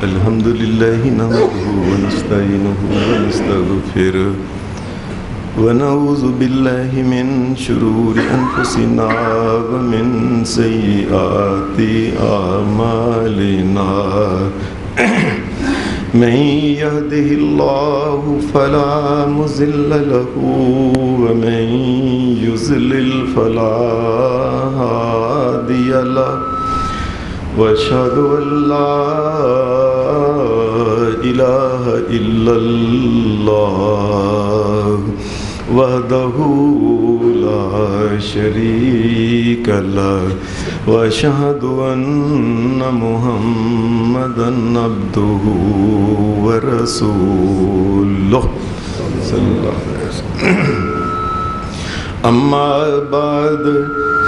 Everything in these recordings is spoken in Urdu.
الحمد لله نحمده ونستعينه ونستغفره ونعوذ بالله من شرور أنفسنا ومن سيئات أعمالنا من يهده الله فلا مضل له ومن يضلل فلا هادي له وأشهد أن لا إله إلا الله وحده لا شريك له وأشهد أن محمدا عبده ورسوله صلى الله عليه وسلم. أما بعد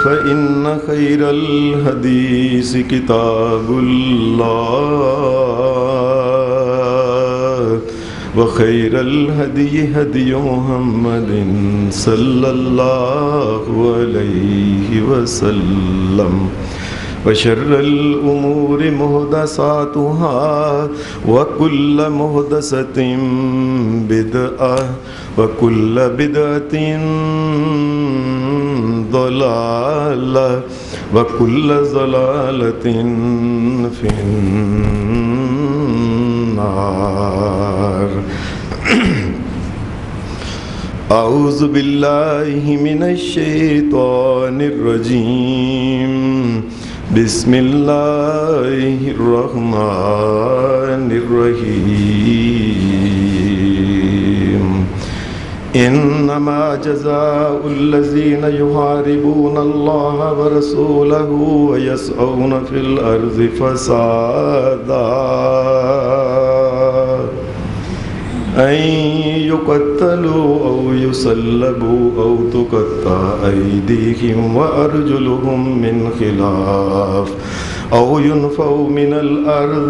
فإن خير الحديث كتاب الله وخير الهدي هدي محمد صلى الله عليه وسلم وشر الأمور محدثاتها وكل محدثة بدعة وكل بدعة ضلالة وكل ضلالة في النار. أعوذ بالله من الشيطان الرجيم. بسم الله الرحمن الرحيم. إنما جزاء الذين يحاربون الله ورسوله ويسعون في الأرض فسادا أن يقتلوا أو يصلبوا أو تقطع أيديهم وأرجلهم من خلاف أو ينفوا من الأرض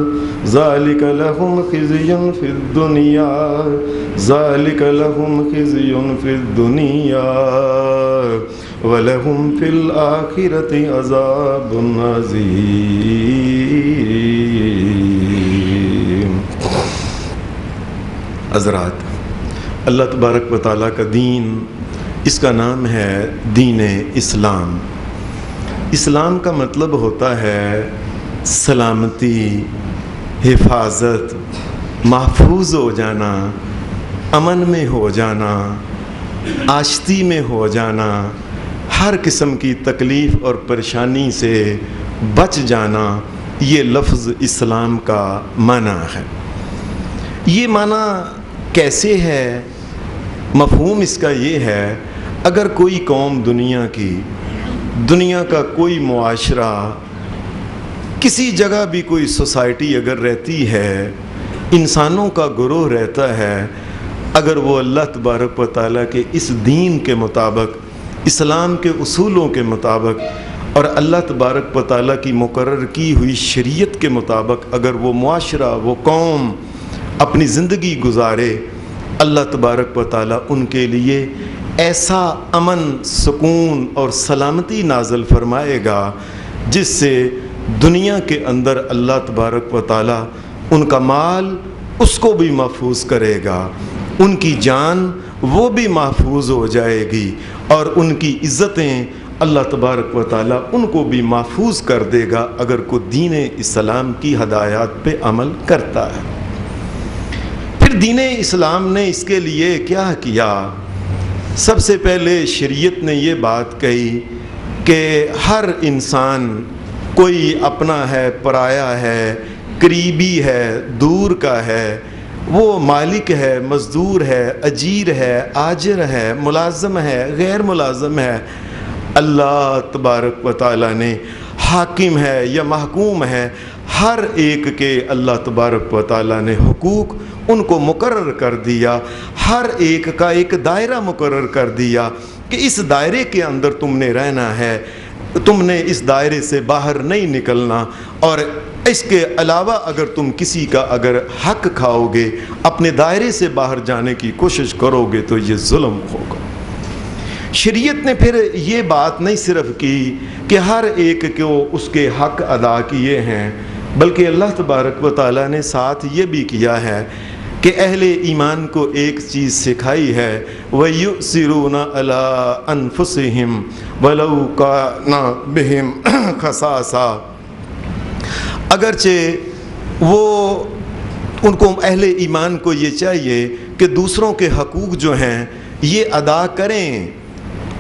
ذلك لهم خزي في الدنيا ولهم في الآخرة عذاب عظيم. حضرات، اللہ تبارک و تعالیٰ کا دین، اس کا نام ہے دین اسلام. اسلام کا مطلب ہوتا ہے سلامتی، حفاظت، محفوظ ہو جانا، امن میں ہو جانا، آشتی میں ہو جانا، ہر قسم کی تکلیف اور پریشانی سے بچ جانا. یہ لفظ اسلام کا معنی ہے. یہ معنی کیسے ہے؟ مفہوم اس کا یہ ہے، اگر کوئی قوم دنیا کا کوئی معاشرہ، کسی جگہ بھی کوئی سوسائٹی اگر رہتی ہے، انسانوں کا گروہ رہتا ہے، اگر وہ اللہ تبارک و تعالیٰ کے اس دین کے مطابق، اسلام کے اصولوں کے مطابق اور اللہ تبارک و تعالیٰ کی مقرر کی ہوئی شریعت کے مطابق اگر وہ معاشرہ، وہ قوم اپنی زندگی گزارے، اللہ تبارک و تعالیٰ ان کے لیے ایسا امن، سکون اور سلامتی نازل فرمائے گا جس سے دنیا کے اندر اللہ تبارک و تعالیٰ ان کا مال اس کو بھی محفوظ کرے گا، ان کی جان وہ بھی محفوظ ہو جائے گی، اور ان کی عزتیں اللہ تبارک و تعالیٰ ان کو بھی محفوظ کر دے گا اگر کوئی دین اسلام کی ہدایات پہ عمل کرتا ہے. پھر دین اسلام نے اس کے لیے کیا کیا؟ سب سے پہلے شریعت نے یہ بات کہی کہ ہر انسان، کوئی اپنا ہے، پرایا ہے، قریبی ہے، دور کا ہے، وہ مالک ہے، مزدور ہے، اجیر ہے، آجر ہے، ملازم ہے، غیر ملازم ہے، اللہ تبارک و تعالیٰ نے حاکم ہے یا محکوم ہے، ہر ایک کے اللہ تبارک و تعالیٰ نے حقوق ان کو مقرر کر دیا، ہر ایک کا ایک دائرہ مقرر کر دیا کہ اس دائرے کے اندر تم نے رہنا ہے، تم نے اس دائرے سے باہر نہیں نکلنا، اور اس کے علاوہ اگر تم کسی کا اگر حق کھاؤ گے، اپنے دائرے سے باہر جانے کی کوشش کرو گے تو یہ ظلم ہوگا. شریعت نے پھر یہ بات نہیں صرف کی کہ ہر ایک کو اس کے حق ادا کیے ہیں، بلکہ اللہ تبارک و تعالیٰ نے ساتھ یہ بھی کیا ہے کہ اہل ایمان کو ایک چیز سکھائی ہے، وَيُؤْثِرُونَ عَلَىٰ أَنفُسِهِمْ وَلَوْ كَانَ بِهِمْ خَصَاصَةٌ، اگرچہ وہ ان کو اہل ایمان کو یہ چاہیے کہ دوسروں کے حقوق جو ہیں یہ ادا کریں،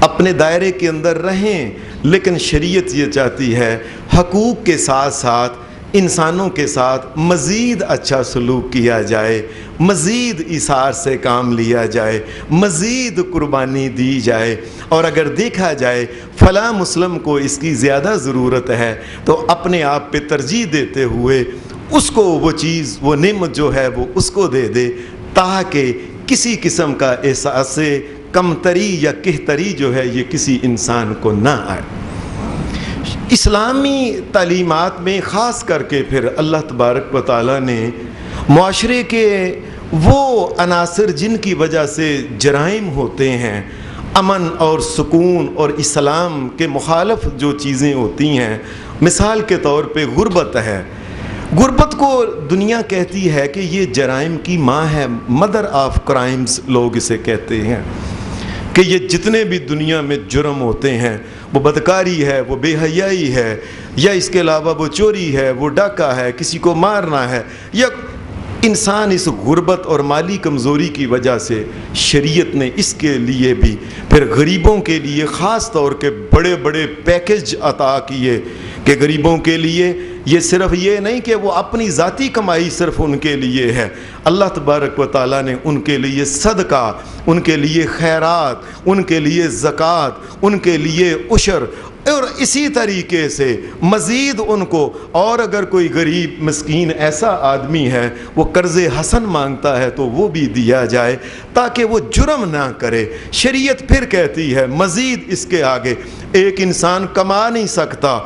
اپنے دائرے کے اندر رہیں، لیکن شریعت یہ چاہتی ہے حقوق کے ساتھ ساتھ انسانوں کے ساتھ مزید اچھا سلوک کیا جائے، مزید ایثار سے کام لیا جائے، مزید قربانی دی جائے، اور اگر دیکھا جائے فلاں مسلم کو اس کی زیادہ ضرورت ہے تو اپنے آپ پہ ترجیح دیتے ہوئے اس کو وہ چیز، وہ نعمت جو ہے وہ اس کو دے دے، تاکہ کسی قسم کا احساس کمتری یا کہتری جو ہے یہ کسی انسان کو نہ آئے۔ اسلامی تعلیمات میں خاص کر کے پھر اللہ تبارک و تعالیٰ نے معاشرے کے وہ عناصر جن کی وجہ سے جرائم ہوتے ہیں، امن اور سکون اور اسلام کے مخالف جو چیزیں ہوتی ہیں، مثال کے طور پہ غربت ہے۔ غربت کو دنیا کہتی ہے کہ یہ جرائم کی ماں ہے، مدر آف کرائمز لوگ اسے کہتے ہیں، کہ یہ جتنے بھی دنیا میں جرم ہوتے ہیں، وہ بدکاری ہے، وہ بے حیائی ہے، یا اس کے علاوہ وہ چوری ہے، وہ ڈاکہ ہے، کسی کو مارنا ہے، یا انسان اس غربت اور مالی کمزوری کی وجہ سے شریعت نے اس کے لیے بھی پھر غریبوں کے لیے خاص طور کے بڑے بڑے پیکج عطا کیے، کہ غریبوں کے لیے یہ صرف یہ نہیں کہ وہ اپنی ذاتی کمائی صرف ان کے لیے ہے، اللہ تبارک و تعالیٰ نے ان کے لیے صدقہ، ان کے لیے خیرات، ان کے لیے زکوٰۃ، ان کے لیے عشر، اور اسی طریقے سے مزید ان کو، اور اگر کوئی غریب مسکین ایسا آدمی ہے وہ قرض حسن مانگتا ہے تو وہ بھی دیا جائے تاکہ وہ جرم نہ کرے۔ شریعت پھر کہتی ہے مزید اس کے آگے، ایک انسان کما نہیں سکتا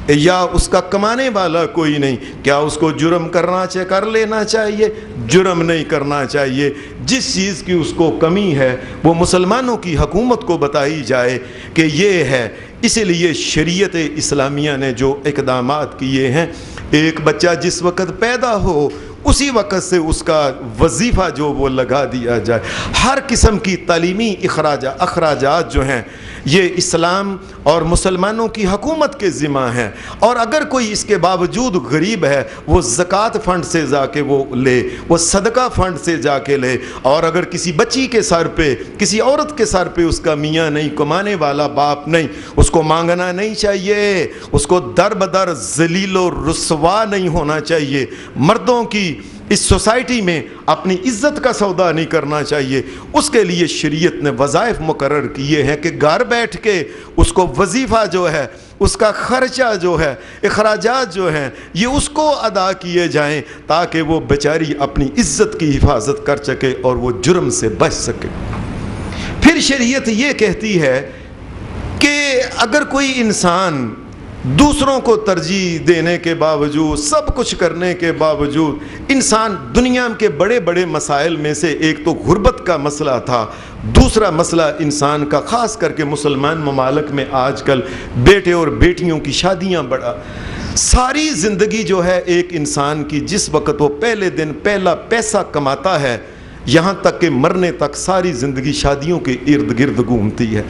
یا اس کا کمانے والا کوئی نہیں، کیا اس کو جرم کر لینا چاہیے؟ جرم نہیں کرنا چاہیے۔ جس چیز کی اس کو کمی ہے وہ مسلمانوں کی حکومت کو بتائی جائے کہ یہ ہے۔ اسی لیے شریعت اسلامیہ نے جو اقدامات کیے ہیں، ایک بچہ جس وقت پیدا ہو اسی وقت سے اس کا وظیفہ جو وہ لگا دیا جائے، ہر قسم کی تعلیمی اخراجات جو ہیں یہ اسلام اور مسلمانوں کی حکومت کے ذمہ ہیں، اور اگر کوئی اس کے باوجود غریب ہے وہ زکوٰۃ فنڈ سے جا کے وہ لے، وہ صدقہ فنڈ سے جا کے لے، اور اگر کسی بچی کے سر پہ، کسی عورت کے سر پہ اس کا میاں نہیں، کمانے والا باپ نہیں، اس کو مانگنا نہیں چاہیے، اس کو در بدر ذلیل و رسوا نہیں ہونا چاہیے۔ مردوں کی اس سوسائٹی میں اپنی عزت کا سودا نہیں کرنا چاہیے۔ اس کے لیے شریعت نے وظائف مقرر کیے ہیں کہ گھر بیٹھ کے اس کو وظیفہ جو ہے، اس کا خرچہ جو ہے، اخراجات جو ہیں، یہ اس کو ادا کیے جائیں تاکہ وہ بیچاری اپنی عزت کی حفاظت کر سکے اور وہ جرم سے بچ سکے۔ پھر شریعت یہ کہتی ہے کہ اگر کوئی انسان دوسروں کو ترجیح دینے کے باوجود، سب کچھ کرنے کے باوجود، انسان دنیا کے بڑے بڑے مسائل میں سے ایک تو غربت کا مسئلہ تھا، دوسرا مسئلہ انسان کا خاص کر کے مسلمان ممالک میں آج کل بیٹے اور بیٹیوں کی شادیاں بڑھا۔ ساری زندگی جو ہے ایک انسان کی، جس وقت وہ پہلے دن پہلا پیسہ کماتا ہے یہاں تک کہ مرنے تک ساری زندگی شادیوں کے ارد گرد گھومتی ہے۔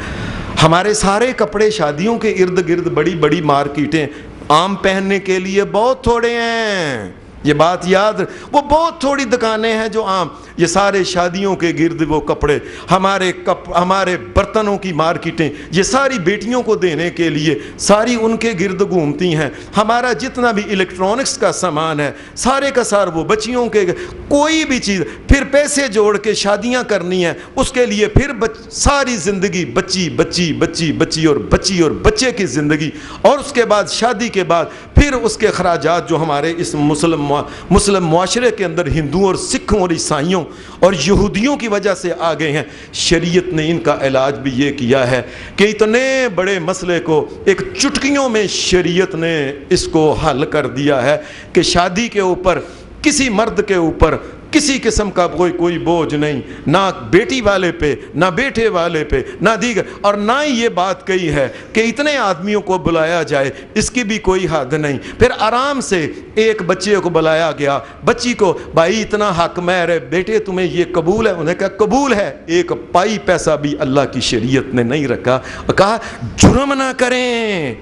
ہمارے سارے کپڑے شادیوں کے ارد گرد، بڑی بڑی مارکیٹیں، عام پہننے کے لیے بہت تھوڑے ہیں، یہ بات یاد، وہ بہت تھوڑی دکانیں ہیں جو عام، یہ سارے شادیوں کے گرد وہ کپڑے، ہمارے برتنوں کی مارکیٹیں یہ ساری بیٹیوں کو دینے کے لیے ساری ان کے گرد گھومتی ہیں۔ ہمارا جتنا بھی الیکٹرانکس کا سامان ہے سارے کا سارا وہ بچیوں کے، کوئی بھی چیز، پھر پیسے جوڑ کے شادیاں کرنی ہیں، اس کے لیے پھر ساری زندگی بچی بچی بچی بچی اور بچی اور بچے کی زندگی، اور اس کے بعد شادی کے بعد پھر اس کے اخراجات جو ہمارے اس مسلم معاشرے کے اندر ہندوؤں اور سکھوں اور عیسائیوں اور یہودیوں کی وجہ سے آ گئے ہیں۔ شریعت نے ان کا علاج بھی یہ کیا ہے کہ اتنے بڑے مسئلے کو ایک چٹکیوں میں شریعت نے اس کو حل کر دیا ہے کہ شادی کے اوپر، کسی مرد کے اوپر کسی قسم کا کوئی بوجھ نہیں، نہ بیٹی والے پہ، نہ بیٹے والے پہ، نہ دیگر، اور نہ ہی یہ بات کہی ہے کہ اتنے آدمیوں کو بلایا جائے، اس کی بھی کوئی حد نہیں۔ پھر آرام سے ایک بچے کو بلایا گیا، بچی کو، بھائی اتنا حق مہر ہے، بیٹے تمہیں یہ قبول ہے؟ انہوں نے کہا قبول ہے۔ ایک پائی پیسہ بھی اللہ کی شریعت نے نہیں رکھا، کہا جرم نہ کریں،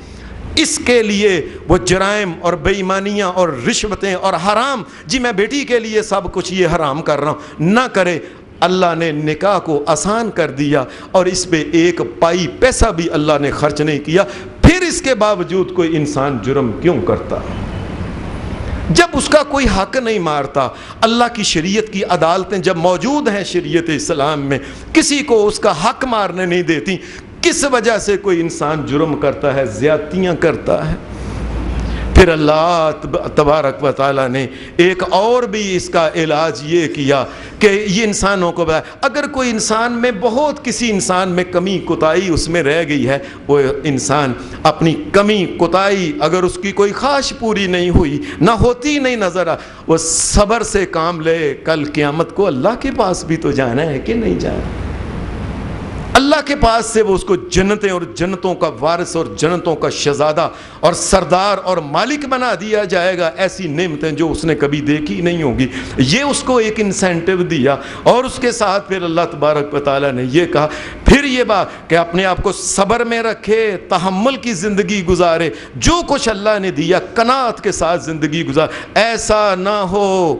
اس کے لیے وہ جرائم اور بے ایمانیاں اور رشوتیں اور حرام، جی میں بیٹی کے لیے سب کچھ یہ حرام کر رہا ہوں، نہ کرے۔ اللہ نے نکاح کو آسان کر دیا اور اس پہ ایک پائی پیسہ بھی اللہ نے خرچ نہیں کیا۔ پھر اس کے باوجود کوئی انسان جرم کیوں کرتا؟ جب اس کا کوئی حق نہیں مارتا، اللہ کی شریعت کی عدالتیں جب موجود ہیں شریعت اسلام میں، کسی کو اس کا حق مارنے نہیں دیتی، کس وجہ سے کوئی انسان جرم کرتا ہے، زیادتیاں کرتا ہے؟ پھر اللہ تبارک و تعالیٰ نے ایک اور بھی اس کا علاج یہ کیا کہ یہ انسانوں کو بتایا، اگر کوئی انسان میں بہت کسی انسان میں کمی کوتاہی اس میں رہ گئی ہے، وہ انسان اپنی کمی کوتاہی اگر اس کی کوئی خواہش پوری نہیں ہوئی، نہ ہوتی نہیں نظر آ، وہ صبر سے کام لے، کل قیامت کو اللہ کے پاس بھی تو جانا ہے کہ نہیں جانا؟ اللہ کے پاس سے وہ اس کو جنتیں اور جنتوں کا وارث اور جنتوں کا شہزادہ اور سردار اور مالک بنا دیا جائے گا، ایسی نعمتیں جو اس نے کبھی دیکھی نہیں ہوگی۔ یہ اس کو ایک انسینٹیو دیا، اور اس کے ساتھ پھر اللہ تبارک و تعالیٰ نے یہ کہا، پھر یہ بات کہ اپنے آپ کو صبر میں رکھے، تحمل کی زندگی گزارے، جو کچھ اللہ نے دیا قناعت کے ساتھ زندگی گزار، ایسا نہ ہو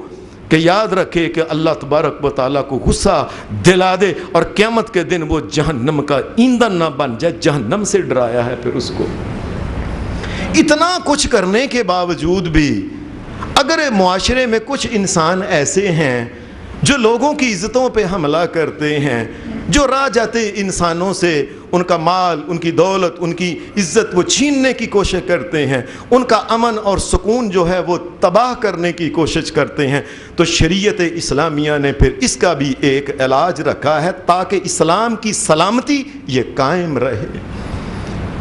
کہ یاد رکھے کہ اللہ تبارک و تعالیٰ کو غصہ دلا دے اور قیامت کے دن وہ جہنم کا ایندھن نہ بن جائے۔ جہنم سے ڈرایا ہے پھر اس کو۔ اتنا کچھ کرنے کے باوجود بھی اگر معاشرے میں کچھ انسان ایسے ہیں جو لوگوں کی عزتوں پہ حملہ کرتے ہیں، جو راہ جاتے انسانوں سے ان کا مال، ان کی دولت، ان کی عزت وہ چھیننے کی کوشش کرتے ہیں، ان کا امن اور سکون جو ہے وہ تباہ کرنے کی کوشش کرتے ہیں، تو شریعت اسلامیہ نے پھر اس کا بھی ایک علاج رکھا ہے تاکہ اسلام کی سلامتی یہ قائم رہے۔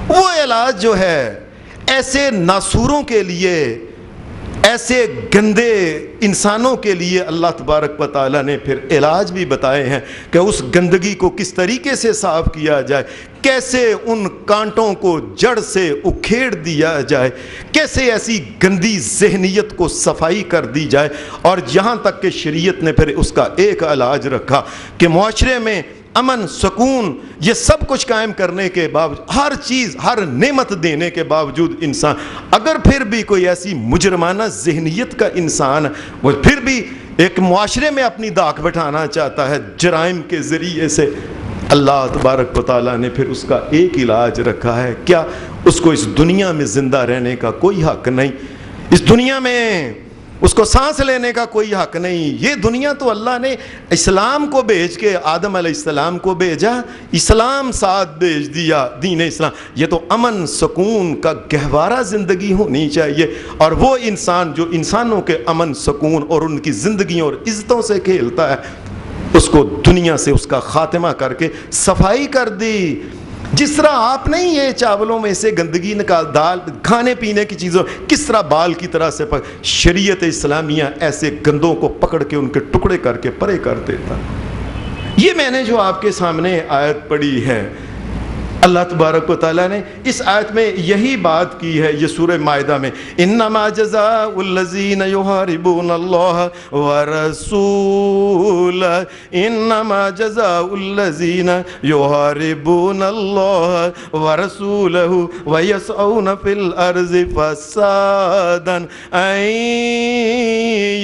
وہ علاج جو ہے ایسے ناسوروں کے لیے، ایسے گندے انسانوں کے لیے اللہ تبارک و تعالیٰ نے پھر علاج بھی بتائے ہیں کہ اس گندگی کو کس طریقے سے صاف کیا جائے، کیسے ان کانٹوں کو جڑ سے اکھیڑ دیا جائے، کیسے ایسی گندی ذہنیت کو صفائی کر دی جائے۔ اور یہاں تک کہ شریعت نے پھر اس کا ایک علاج رکھا کہ معاشرے میں امن، سکون، یہ سب کچھ قائم کرنے کے باوجود، ہر چیز، ہر نعمت دینے کے باوجود انسان اگر پھر بھی کوئی ایسی مجرمانہ ذہنیت کا انسان وہ پھر بھی ایک معاشرے میں اپنی داغ بٹھانا چاہتا ہے جرائم کے ذریعے سے، اللہ تبارک و تعالیٰ نے پھر اس کا ایک علاج رکھا ہے، کیا؟ اس کو اس دنیا میں زندہ رہنے کا کوئی حق نہیں، اس دنیا میں اس کو سانس لینے کا کوئی حق نہیں۔ یہ دنیا تو اللہ نے اسلام کو بھیج کے آدم علیہ السلام کو بھیجا، اسلام ساتھ بھیج دیا، دین اسلام۔ یہ تو امن سکون کا گہوارہ زندگی ہونی چاہیے، اور وہ انسان جو انسانوں کے امن سکون اور ان کی زندگیوں اور عزتوں سے کھیلتا ہے، اس کو دنیا سے اس کا خاتمہ کر کے صفائی کر دی۔ جس طرح آپ نہیں یہ چاولوں میں سے گندگی نکال، دال، کھانے پینے کی چیزوں کس طرح بال کی طرح سے شریعت اسلامیہ ایسے گندوں کو پکڑ کے ان کے ٹکڑے کر کے پرے کر دیتا۔ یہ میں نے جو آپ کے سامنے آیت پڑھی ہے، اللہ تبارک و تعالیٰ نے اس آیت میں یہی بات کی ہے، یہ سورہ مائدہ میں، انما جزاء الذین یحاربون اللہ ورسولہ، انما جزاء الذین یحاربون اللہ ورسولہ ویسعون فی الارض فسادا ان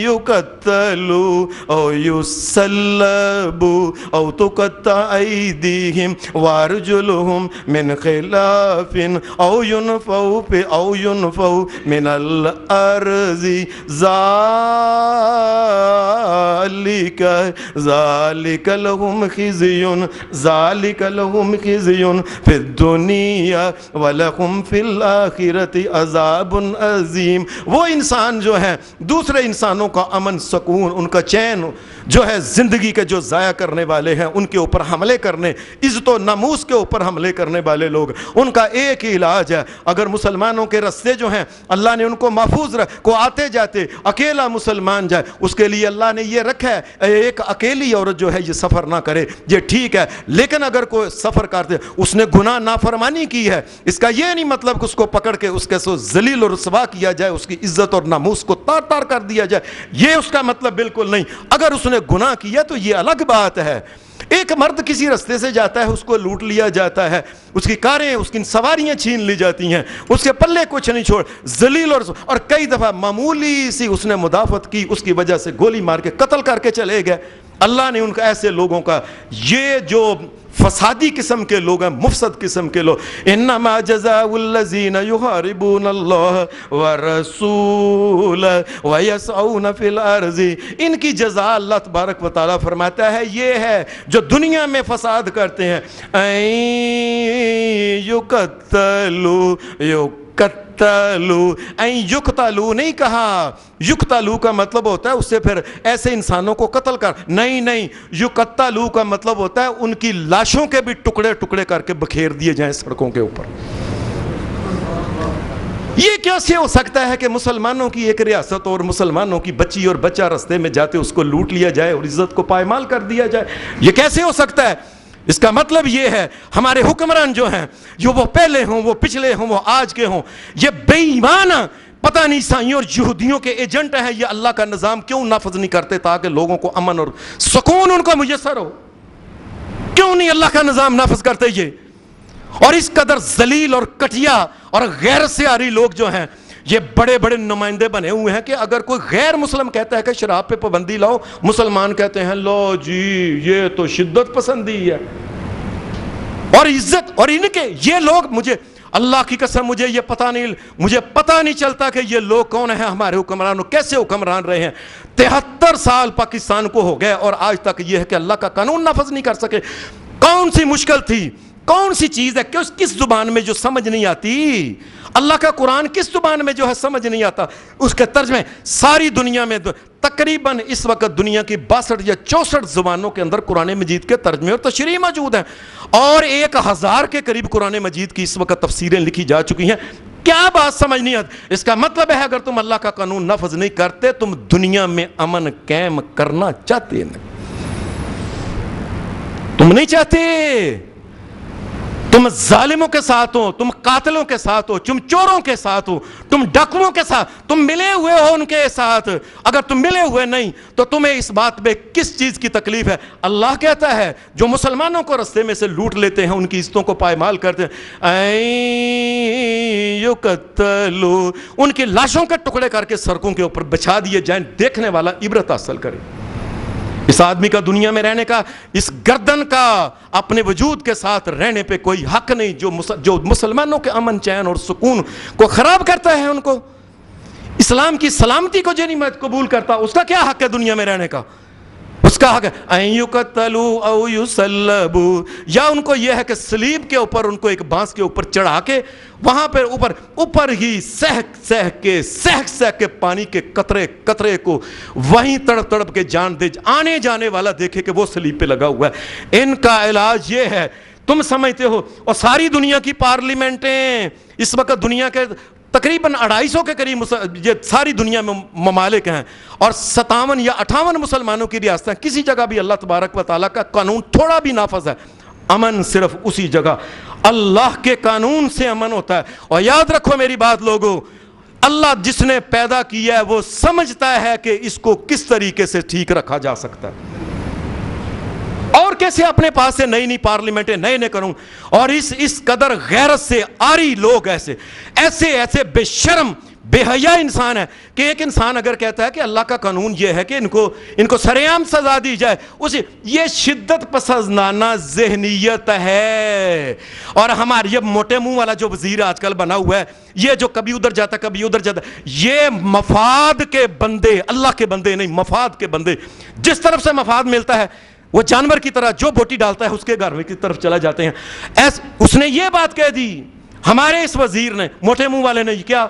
یقتلوا او یسلبوا او تقطع ایدیہم وارجلہم من خلاف او ينفوا من الارض ذلك لهم خزي في الدنيا ولهم في الآخرة عذاب عظیم۔ وہ انسان جو ہے دوسرے انسانوں کا امن سکون، ان کا چین جو ہے زندگی کے جو ضائع کرنے والے ہیں، ان کے اوپر حملے کرنے، عزت و ناموس کے اوپر حملے کرنے والے لوگ، ان کا ایک ہی علاج ہے، اگر مسلمانوں کے رستے جو ہیں اللہ نے ان کو محفوظ کو آتے جاتے اکیلا مسلمان جائے، اس کے لیے اللہ نے یہ شک ہے ایک اکیلی عورت جو ہے یہ سفر نہ کرے، یہ ٹھیک ہے، لیکن اگر کوئی سفر کرتے اس نے گناہ نافرمانی کی ہے، اس کا یہ نہیں مطلب کہ اس کو پکڑ کے اس کے سو ذلیل اور رسوا کیا جائے، اس کی عزت اور ناموس کو تار تار کر دیا جائے، یہ اس کا مطلب بالکل نہیں۔ اگر اس نے گناہ کیا تو یہ الگ بات ہے۔ ایک مرد کسی رستے سے جاتا ہے، اس کو لوٹ لیا جاتا ہے، اس کی کاریں، اس کی سواریاں چھین لی جاتی ہیں، اس کے پلے کچھ نہیں چھوڑ، ذلیل اور کئی دفعہ معمولی سی اس نے مدافعت کی، اس کی وجہ سے گولی مار کے قتل کر کے چلے گئے۔ اللہ نے ان کا ایسے لوگوں کا، یہ جو فسادی قسم کے لوگ ہیں، مفسد قسم کے لوگ، انما جزاء الذین یحاربون اللہ ورسولہ ویسعون فی الارض، ان کی جزا اللہ تبارک و تعالیٰ فرماتا ہے یہ ہے جو دنیا میں فساد کرتے ہیں، یقتلو نہیں کہا، یقتلو کا مطلب ہوتا ہے اس سے پھر ایسے انسانوں کو قتل کر، نہیں، یقتلو کا مطلب ہوتا ہے ان کی لاشوں کے بھی ٹکڑے ٹکڑے کر کے بکھیر دیے جائیں سڑکوں کے اوپر۔ یہ کیسے ہو سکتا ہے کہ مسلمانوں کی ایک ریاست اور مسلمانوں کی بچی اور بچہ رستے میں جاتے اس کو لوٹ لیا جائے اور عزت کو پائمال کر دیا جائے؟ یہ کیسے ہو سکتا ہے؟ اس کا مطلب یہ ہے ہمارے حکمران جو ہیں، جو وہ پہلے ہوں، وہ پچھلے ہوں، وہ آج کے ہوں، یہ بے ایمان پتہ نہیں عیسائیوں اور یہودیوں کے ایجنٹ ہیں۔ یہ اللہ کا نظام کیوں نافذ نہیں کرتے تاکہ لوگوں کو امن اور سکون ان کو میسر ہو؟ کیوں نہیں اللہ کا نظام نافذ کرتے یہ؟ اور اس قدر ذلیل اور کٹیا اور غیر سیاری لوگ جو ہیں، یہ بڑے بڑے نمائندے بنے ہوئے ہیں کہ اگر کوئی غیر مسلم کہتا ہے کہ شراب پہ پابندی لاؤ، مسلمان کہتے ہیں لو جی یہ تو شدت پسندی ہے اور عزت۔ اور ان کے یہ لوگ، مجھے اللہ کی قسم مجھے پتہ نہیں چلتا کہ یہ لوگ کون ہیں، ہمارے حکمران کیسے حکمران رہے ہیں۔ 73 سال پاکستان کو ہو گئے اور آج تک یہ ہے کہ اللہ کا قانون نافذ نہیں کر سکے۔ کون سی مشکل تھی، کون سی چیز ہے کہ کس زبان میں جو سمجھ نہیں آتی؟ اللہ کا قرآن کس زبان میں جو ہے سمجھ نہیں آتا، اس کے ترجمے ساری دنیا میں تقریباً اس وقت دنیا کی 62 یا 64 زبانوں کے اندر قرآن مجید کے ترجمے اور تشریح موجود ہیں، اور 1000 کے قریب قرآن مجید کی اس وقت تفسیریں لکھی جا چکی ہیں۔ کیا بات سمجھ نہیں آتی؟ اس کا مطلب ہے اگر تم اللہ کا قانون نافذ نہیں کرتے، تم دنیا میں امن قائم کرنا چاہتے نہیں، تم نہیں چاہتے، تم ظالموں کے ساتھ ہو، تم قاتلوں کے ساتھ ہو، تم چوروں کے ساتھ ہو، تم ڈاکوؤں کے ساتھ، تم ملے ہوئے ہو ان کے ساتھ۔ اگر تم ملے ہوئے نہیں تو تمہیں اس بات پہ کس چیز کی تکلیف ہے؟ اللہ کہتا ہے جو مسلمانوں کو رستے میں سے لوٹ لیتے ہیں، ان کی عزتوں کو پائمال کرتے ہیں، یقتلوا، ان کی لاشوں کے ٹکڑے کر کے سڑکوں کے اوپر بچھا دیے جائیں، دیکھنے والا عبرت حاصل کرے۔ اس آدمی کا دنیا میں رہنے کا، اس گردن کا اپنے وجود کے ساتھ رہنے پہ کوئی حق نہیں۔ جو مسلمانوں کے امن چین اور سکون کو خراب کرتا ہے، ان کو اسلام کی سلامتی کو جو نہیں قبول کرتا، اس کا کیا حق ہے دنیا میں رہنے کا؟ اس کا حق ہے ان یقتلوا او یصلبوا، یا ان کو یہ ہے کہ صلیب کے اوپر ان کو ایک بانس کے اوپر چڑھا کے وہاں پر اوپر ہی سہک کے پانی کے قطرے قطرے کو وہیں تڑپ تڑپ کے جان دے، آنے جانے والا دیکھے کہ وہ صلیب پہ لگا ہوا ہے۔ ان کا علاج یہ ہے، تم سمجھتے ہو؟ اور ساری دنیا کی پارلیمنٹیں اس وقت دنیا کے تقریباً 250 کے قریب یہ ساری دنیا میں ممالک ہیں، اور 57 یا 58 مسلمانوں کی ریاستیں، کسی جگہ بھی اللہ تبارک و تعالیٰ کا قانون تھوڑا بھی نافذ ہے۔ امن صرف اسی جگہ اللہ کے قانون سے امن ہوتا ہے۔ اور یاد رکھو میری بات لوگوں، اللہ جس نے پیدا کیا ہے وہ سمجھتا ہے کہ اس کو کس طریقے سے ٹھیک رکھا جا سکتا ہے، اور کیسے اپنے پاس سے نئی پارلیمنٹیں نئے کروں۔ اور اس قدر غیرت سے آری لوگ ایسے بے شرم بے حیا انسان ہے کہ ایک انسان اگر کہتا ہے کہ اللہ کا قانون یہ ہے کہ ان کو سر عام سزا دی جائے، یہ شدت پسندانہ ذہنیت ہے۔ اور ہمارے یہ موٹے منہ والا جو وزیر آج کل بنا ہوا ہے، یہ جو کبھی ادھر جاتا کبھی ادھر جاتا، یہ مفاد کے بندے، اللہ کے بندے نہیں، مفاد کے بندے، جس طرف سے مفاد ملتا ہے وہ جانور کی طرح جو بوٹی ڈالتا ہے اس کے گھر کی طرف چلا جاتے ہیں۔ اس نے یہ بات کہہ دی، ہمارے اس وزیر نے، موٹے منہ والے نے، کیا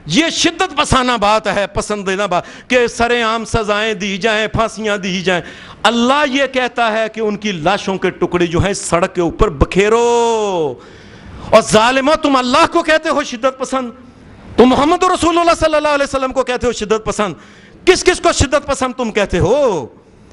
یہ شدت پسندانہ بات ہے، پسندیدہ بات کہ سر عام سزائیں دی جائیں، پھانسیاں دی جائیں۔ اللہ یہ کہتا ہے کہ ان کی لاشوں کے ٹکڑے جو ہیں سڑک کے اوپر بکھیرو۔ اور ظالموں، تم اللہ کو کہتے ہو شدت پسند، تم محمد رسول اللہ صلی اللہ علیہ وسلم کو کہتے ہو شدت پسند، کس کس کو شدت پسند تم کہتے ہو؟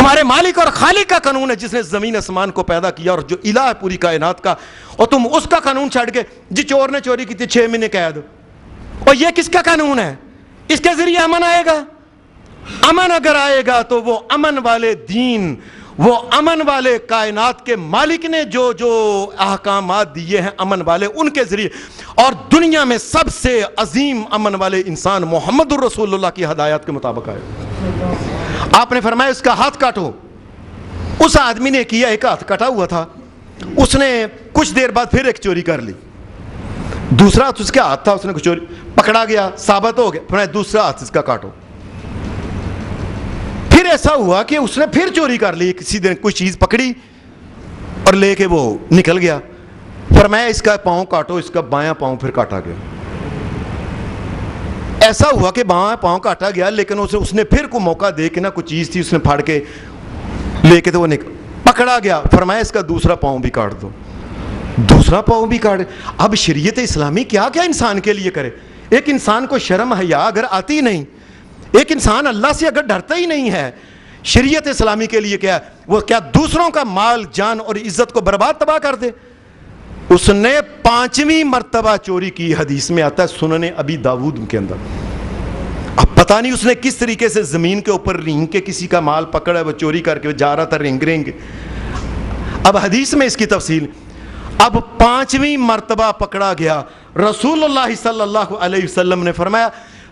تمہارے مالک اور خالق کا قانون ہے جس نے زمین آسمان کو پیدا کیا اور جو الہ ہے پوری کائنات کا، اور تم اس کا قانون چھڑ کے جی چور نے چوری کی تھی 6 مہینے قید، اور یہ کس کا قانون ہے؟ اس کے ذریعے امن آئے گا؟ امن اگر آئے گا تو وہ امن والے دین، وہ امن والے کائنات کے مالک نے جو جو احکامات دیے ہیں امن والے، ان کے ذریعے، اور دنیا میں سب سے عظیم امن والے انسان محمد الرسول اللہ کی ہدایات کے مطابق آئے۔ آپ نے فرمایا اس کا ہاتھ کاٹو۔ اس آدمی نے کیا، ایک ہاتھ کٹا ہوا تھا، اس نے کچھ دیر بعد پھر ایک چوری کر لی، دوسرا ہاتھ اس کے ہاتھ تھا، اس نے کچھ چوری پکڑا گیا، ثابت ہو گیا، فرمایا دوسرا ہاتھ اس کا کاٹو۔ پھر ایسا ہوا کہ اس نے پھر چوری کر لی، کسی دن کوئی چیز پکڑی اور لے کے وہ نکل گیا، فرمایا اس کا پاؤں کاٹو، اس کا بایاں پاؤں پھر کاٹا گیا۔ ایسا ہوا کہ بایاں پاؤں کاٹا گیا، لیکن اس نے پھر کو موقع دے کے نا کوئی چیز تھی اس نے پھاڑ کے لے کے تو وہ پکڑا گیا، فرمایا اس کا دوسرا پاؤں بھی کاٹ دو، دوسرا پاؤں بھی کاٹ۔ اب شریعت اسلامی کیا کیا انسان کے لیے کرے؟ ایک انسان کو شرم حیا اگر آتی نہیں، ایک انسان اللہ سے اگر ڈرتا ہی نہیں ہے، شریعت اسلامی کے لیے کیا؟ وہ کیا دوسروں کا مال جان اور عزت کو برباد تباہ کر دے؟ اس نے 5ویں مرتبہ چوری کی، حدیث میں آتا ہے سنن ابی داود کے اندر۔ اب پتہ نہیں اس نے کس طریقے سے زمین کے اوپر رینگ کے کسی کا مال پکڑا، وہ چوری کر کے جا رہا تھا رینگ۔ اب حدیث میں اس کی تفصیل، اب 5ویں مرتبہ پکڑا گیا، رسول اللہ صلی اللہ علیہ وسلم نے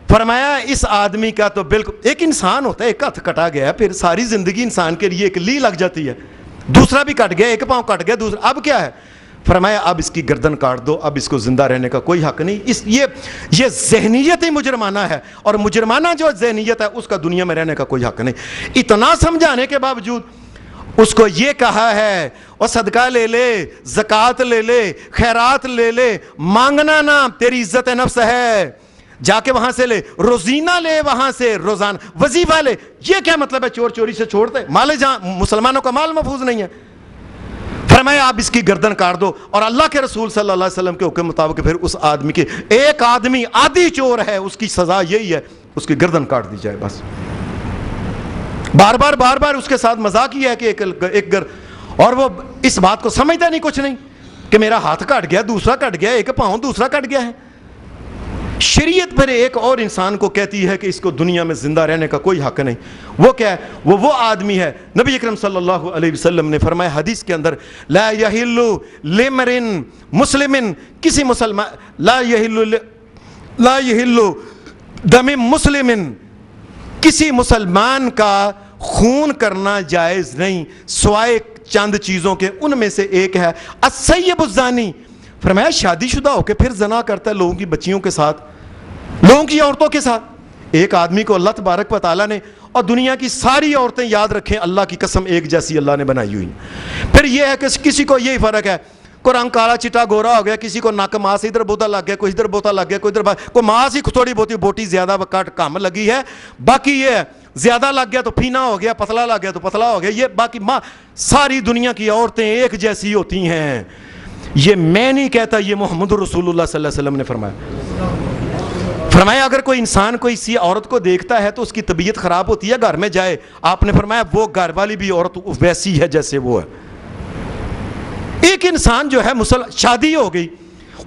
فرمایا اس آدمی کا تو بالکل، ایک انسان ہوتا ہے، ایک ہاتھ کٹا گیا، پھر ساری زندگی انسان کے لیے ایک لی لگ جاتی ہے، دوسرا بھی کٹ گیا، ایک پاؤں کٹ گیا، دوسرا اب کیا ہے؟ فرمایا اب اس کی گردن کاٹ دو، اب اس کو زندہ رہنے کا کوئی حق نہیں۔ یہ ذہنیت ہی مجرمانہ ہے، اور مجرمانہ جو ذہنیت ہے اس کا دنیا میں رہنے کا کوئی حق نہیں۔ اتنا سمجھانے کے باوجود اس کو یہ کہا ہے اور صدقہ لے لے، زکوٰۃ لے لے، خیرات لے لے، مانگنا نہ، تیری عزت نفس ہے، جا کے وہاں سے لے، روزینہ لے، وہاں سے روزانہ وظیفہ لے۔ یہ کیا مطلب ہے؟ چور چوری سے چھوڑتے مال، جہاں مسلمانوں کا مال محفوظ نہیں ہے۔ فرمایا آپ اس کی گردن کاٹ دو، اور اللہ کے رسول صلی اللہ علیہ وسلم کے حکم مطابق پھر اس آدمی کے، ایک آدمی عادی چور ہے، اس کی سزا یہی ہے، اس کی گردن کاٹ دی جائے بس۔ بار بار اس کے ساتھ مذاق کیا ہے کہ ایک گر، اور وہ اس بات کو سمجھتا نہیں، کچھ نہیں کہ میرا ہاتھ کٹ گیا، دوسرا کٹ گیا، ایک پاؤں دوسرا کٹ گیا ہے۔ شریعت پھر ایک اور انسان کو کہتی ہے کہ اس کو دنیا میں زندہ رہنے کا کوئی حق نہیں۔ وہ کیا ہے؟ وہ آدمی ہے، نبی اکرم صلی اللہ علیہ وسلم نے فرمایا حدیث کے اندر، لا یحل لامرئ مسلم، کسی مسلمان، لا یحل دم مسلم، کسی مسلمان کا خون کرنا جائز نہیں سوائے چند چیزوں کے، ان میں سے ایک ہے السیب الزانی۔ فرمایا شادی شدہ ہو کے پھر زنا کرتا ہے لوگوں کی بچیوں کے ساتھ، لوگوں کی عورتوں کے ساتھ۔ ایک آدمی کو اللہ تبارک و تعالیٰ نے، اور دنیا کی ساری عورتیں یاد رکھیں اللہ کی قسم ایک جیسی اللہ نے بنائی ہوئی۔ پھر یہ ہے کہ کسی کو یہی فرق ہے، کوئی رنگ کالا چٹا گورا ہو گیا، کسی کو ناک ماس ادھر بوتا لگ گیا، کوئی ادھر بوتا لگ گیا، کوئی ادھر، کوئی ماس ہی تھوڑی بہت بوٹی زیادہ کٹ کم لگی ہے، باقی یہ ہے زیادہ لگ گیا تو پھینا ہو گیا، پتلا لگ گیا تو پتلا ہو گیا، یہ باقی ساری دنیا کی عورتیں ایک جیسی ہوتی ہیں۔ یہ میں نہیں کہتا، یہ محمد رسول اللہ صلی اللہ علیہ وسلم نے فرمایا اگر کوئی انسان کوئی اسی عورت کو دیکھتا ہے تو اس کی طبیعت خراب ہوتی ہے، گھر میں جائے، آپ نے فرمایا وہ گھر والی بھی عورت ویسی ہے جیسے وہ ہے۔ ایک انسان جو ہے شادی ہو گئی،